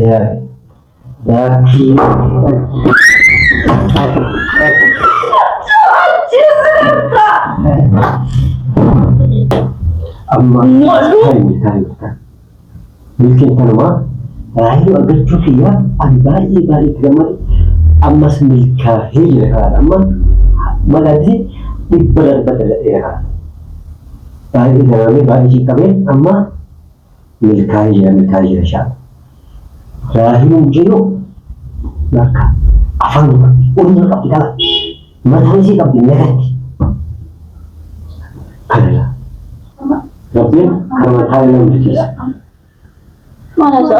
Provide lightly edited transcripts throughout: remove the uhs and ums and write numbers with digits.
يا داكي أما ممكن تنوى راهي أقول شوفيا الباقي باقي كمان أما سميكا هي هذا أما ما قدي بدل إيه هذا باقي باقي شيء كمان أما ملكاي شاب راهي مجنو ماكا أفهم أمور كذا ما تنسي كذا نهائي كذا ربنا كما تعالى مجلس ما نزل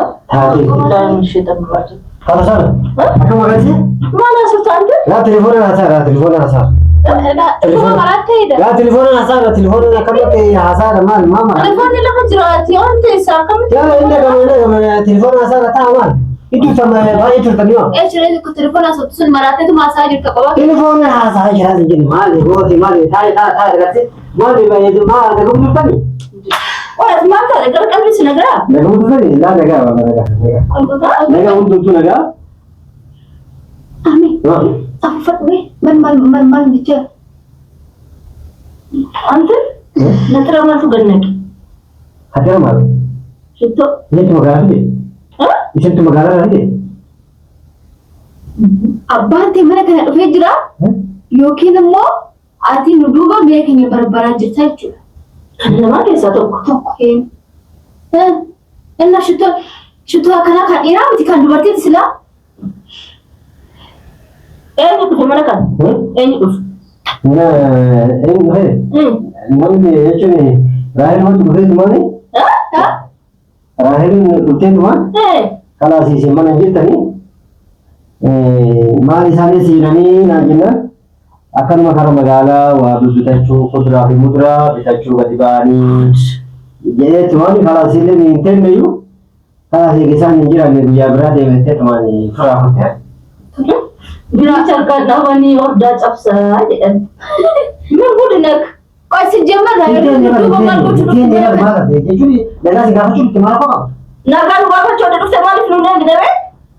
لا مشي دمراجي خلاص أنا ما قلت ما نزلت عندك لا تليفون أنا صار لا تليفون مرات كيدا لا تليفون أنا صار تليفون أنا كم يا صار ما تليفون اللي مجراتي وأنت ساكم يا إنك تليفون أنا صار تمام itu sama bayi tu tadi oh. Jadi aku telepon asal tuh marah itu masa jadi kapan? Telepon saya jadi jadi mali, tadi dekat mali bayi itu mali, aku belum tadi. Oh, semata, negara kan bisa negara. Negara itu tadi, lah negara. Negara untuk tu negara. Ami. Aku fatwe, man bicara. Ante? Nanti ramai tu gannek. Hati ramai. Itu. Ini cuma garam ni. Isin tu magara lagi. Abang mana kena duit jera? Yoki namo, ati nuduga mereka barang jasa itu. Nama kisah tu. Tokin. Enna situ akan ira mesti kan dua tiga sila. Ini tu mana kan? Ini tu. Ini. Mana ni rahim tu betul mana? Rahim tu mana? Kalau si mana kita ni, mari sana si nani nak akan makan magala, wabu kita cu kudra himudra, kita cu batibani. Jadi cuma ni kalau si ni intern ni you, kalau si kisan ni jiran ni dia berada di tempat mana furah hotel. Bila cakap nama ni order capsa, memang nak. Kau sejamah dah. Itu ni mana? Jadi dah si kau cuma kemana kau? Naga luar kan coba terus sama di luar gitu kan?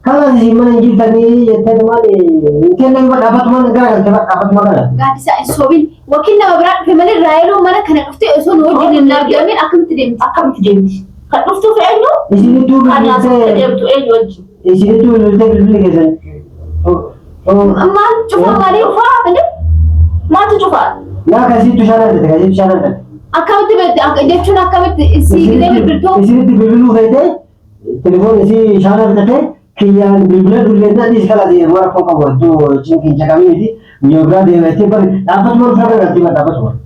Kalau si mana kita ni, kita mana? Mungkin yang dapat mana negara, dapat mana? Gak bisa sobin. Wakil nama berat, family raya mana kena kufti, so no jadi nabi amin akam tidak. Kat kufti tu enyo? Di sini tu ada tidak tu enyo. Di sini tu lebih kesan. Aman cuba mari apa ni? Mati cuba. Nah kasih tu syarat. Akam tidak, dia cuma akam isi kita berbentuk. Isi itu berbulu saja. Telepon isi syarat saja. Kian berbulu dulu nanti sekali dia luar kau buat tu cincin cakap ini. Nyoba dia mesti dapat mana syarat nanti dapat mana.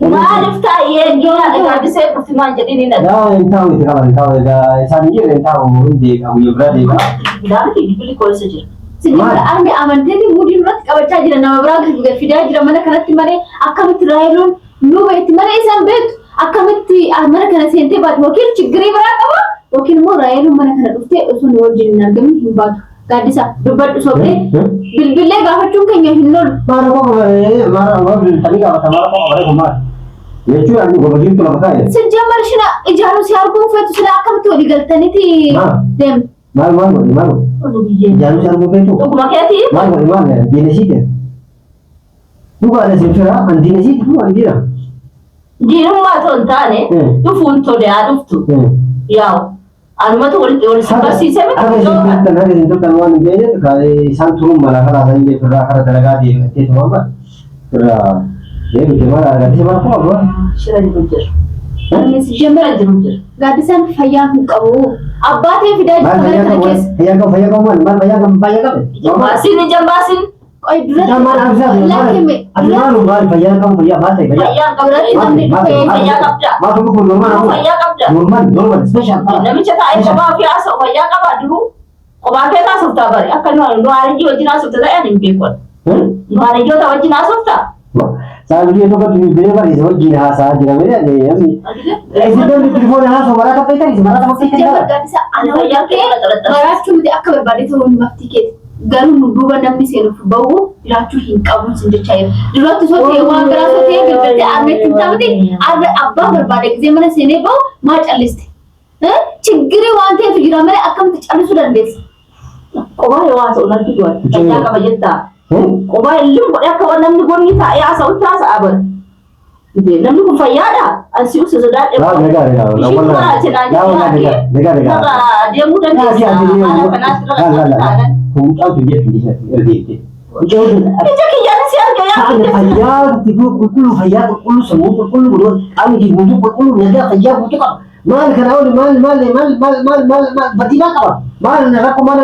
Maaf tak ya, gila dekat saya persimaan jadi ni nak. Ya, tahu itu kalau tahu dah. Sambil yang tahu dia kamu nyoba dia. Dah kita beli kau saja. Sebenarnya anda aman jadi mungkin rat kau cakap jadi nama berang juga video jadi mana kerana timare akam terakhirun. No, itu mana isam bet, akamiti, mana kena sente bat wakil cigri berat apa? Wakil mau raya lu mana kena ufte, usun luar jinan kami himbat, kadisa, dubat sobre, bil gak cungkanya hinor. Marah tadi kau kata marah kemar. Ya cuy, aku bawa tu lah pakai. Sejak mana sih nak, jalan siapa pun fat sudah akam tu legal tani ti dem. Malu. Oh dia. Jalan siapa pun tu. Aku makai hati. Malu, dia nasi dia. Bukan ada sifra, andi nasi tu andi lah. Di rumah tu entah tu phone tu dia ada tu. Ya, anu tu orang sih saya ada itu teman dia tu kalau santurum malah kalau saya dia pernah ada tenaga dia itu apa? Pernah dia bagaimana ada siapa apa? Siapa di bunker? Ini si Jamal di bunker. Gak bisa fayah kau. Abah dia tidak fayah kau mana? Fayah kau? Jambasin. Oh, Jamal Abzal. Malu fayah kau fayah mati. Fayah kau berarti nampak fayah kapja. Malu pun normal. Fayah kapja. Normal special. Nama cakap ayah coba fiasa fayah kapja dulu. Kau pakai tak suka beri. Akan luar lagi wajib nak suka tak? Yang impekon. Luar lagi wajib nak suka. Saya dia tu kan tu beli beri wajib hasa jadi mana ni? Example di telefon hasa mana tak pakai ni? Mana tak pakai ni? Jangan bisa. Anak yang ke? Barat cuma dia akan berbalik tahun maftiket. Garu nuduga namni senu bawo irachu hinqabu sinje chair duratu sote wa gara sote bilbete arme tintamati arbe abba berbade ጊዜ mana sene bawo ma calliste ችግሬ ዋንተ ፍጅራ ማለት አከም ተጨርሱ ደንዴስ ቆባ የዋሰው ለትቷል ታያ ከበጀታ ቆባ ልም ቆዳ ከወለም ንጎኒታ ያ ሰው ታሳ አበ ለምን ፈያዳ አንሲው ስዘዳ ነገር ያው ደሙ ደንዴስ አላ ከናት ሁንጫው ትየት ይሄ maal kana oli maal batina qaba maal rakko maal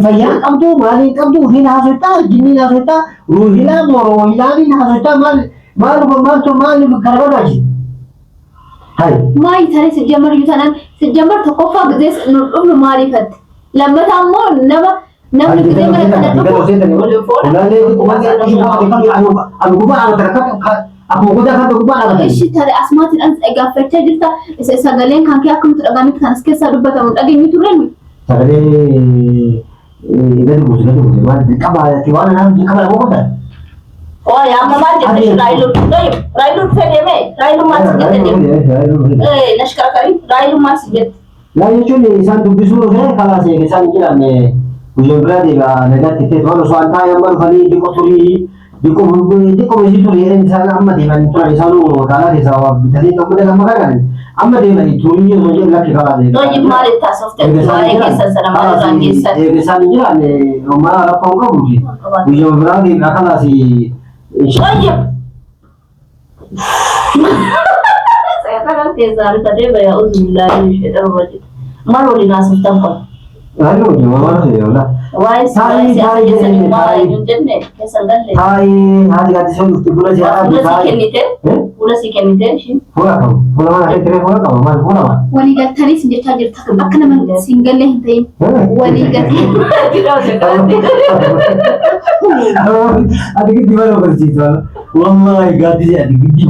fayyaa qabdu maal qabdu hin haasota jinni haasota ruhila morohila hin haasota maal gargaraji hay ማይ ታሪ ሲጀመር ይታናን ሲጀመር ተቆፋ ጊዜ ነው ማሪፈት ለመታሞ ነማ ጊዜ Aku kuda kan aku bala kan. Ishi tare asmati an gaafachaa jirta sagaleen kan kee akkamitti dhagaamitti kan as keessaa dubbatamu dhageenyu turreen. Sagalee gadi buusi maal qaba tiwaan naan qaba lamoo qotaa. Oh ya mama jadi Railu fedeme Railu masih jadi nashkar kari Railu masih jadi. Lah jechuun isaan dubbisuu fi karaa seeqe isaan jedhame guyyaa biraa deebi'a nagatti ta'e tola so'antaa yamma dhufanii dhiqo turii. Diko mesti turi yang sana amma deeman tura isanu kala desa wa bitani kamu dalam makan amma deeman turi yang saja lagi kala desa. No jadi mari tas of the kesan sana mari rangisan. Kesan je ane rumah apa kau budi. Bujang berang di belakang si. Wajib. Saya kan kesan tadi bayar uzullah ini sudah wajib. Malu di nasib tempat. Lalu gimana sih ya udah. Why Thai hari ganti sih mesti pula siapa pula si kenite sih pula mana kita kamu mana Wali gatari sinjata jirta akkana man single leh tayin wali gatari ada di mana bersih tuan wallahi ganti sih ada di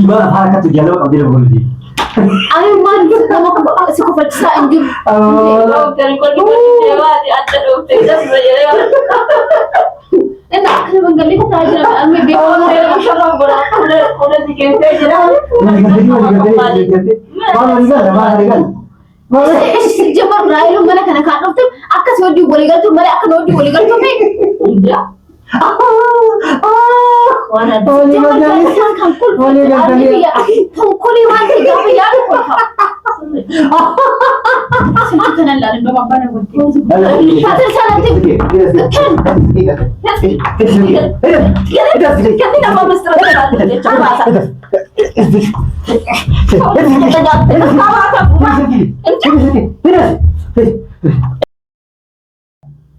mana harakat tu jalan kau tidak boleh Ay man kamu sikufat sa anjir dari kau di dewa di atas dokter dah berjaya Ena akkana man galli ko taajira amma be oh saya masalah boleh di kenite jamar railu mana kana kan dokter akkas wadi wali galtu mare akkan wadi wali galtu me ya wana kan kul kul wanti gafa yaadu ko Sinta la rin ba bana wadi Fatir sana tik kan nama mesra coba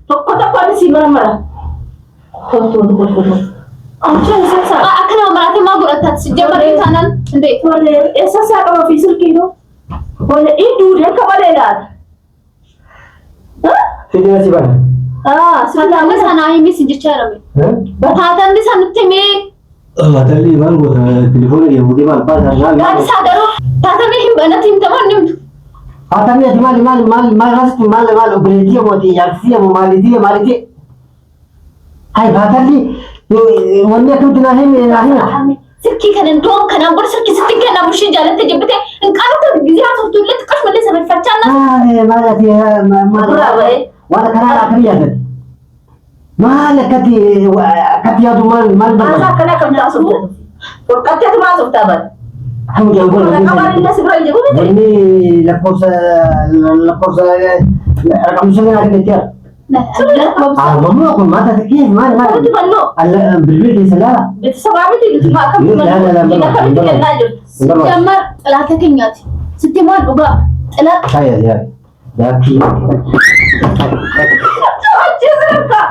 Toko ada si marah-marah. Tuh. akkana marate ma godhatat sijamar intanan inde Boleh, saya kalau fisur kilo. Boleh itu dia kemana lihat? Sini si bana sana sana ini sinjicharame batatan di sanutte me tadi bang gua telepon dia mudi mal pas kan sadaro tatan me himbanat intaman nim Atami mal rastu mal operativo moti yarsia mo maliti Hai batali wanne kan tinahin sirki kan ndom kana bur sirki sitin kana bushi jalante jibte in qarata giziatu tulet qash male sabal fatana malati wala kana akriya malakati katiyadu mal Masa kena kamu tak suka? Katanya tu masuk tabat. Kamu jangan boleh. Kamar ini seberapa jauh ni? Ini lapor saya kamu sengaja ada dia. Mamu aku mata sakit mana. Kamu tu mana? Allah berbeda di sana. Itu sebab itu cuma kamu mana? Kita kami tidak lanjut. jamar talata kenyati sitiman uga talat Saya ya. Daki. Aja serta.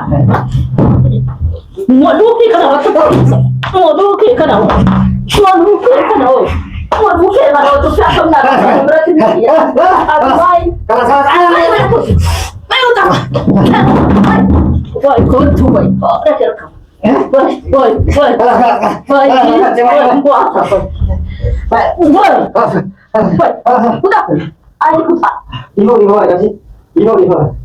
Mau duki kan awak tu? Mau duki kan awak? Tu siapa nak? Berarti dia. Aduh, baik. Kalau salah Ayo tak. Boy, kau tu boy. Dah cakap. Boy. Udah. Ayo kita. Ibu kasih. Ibu.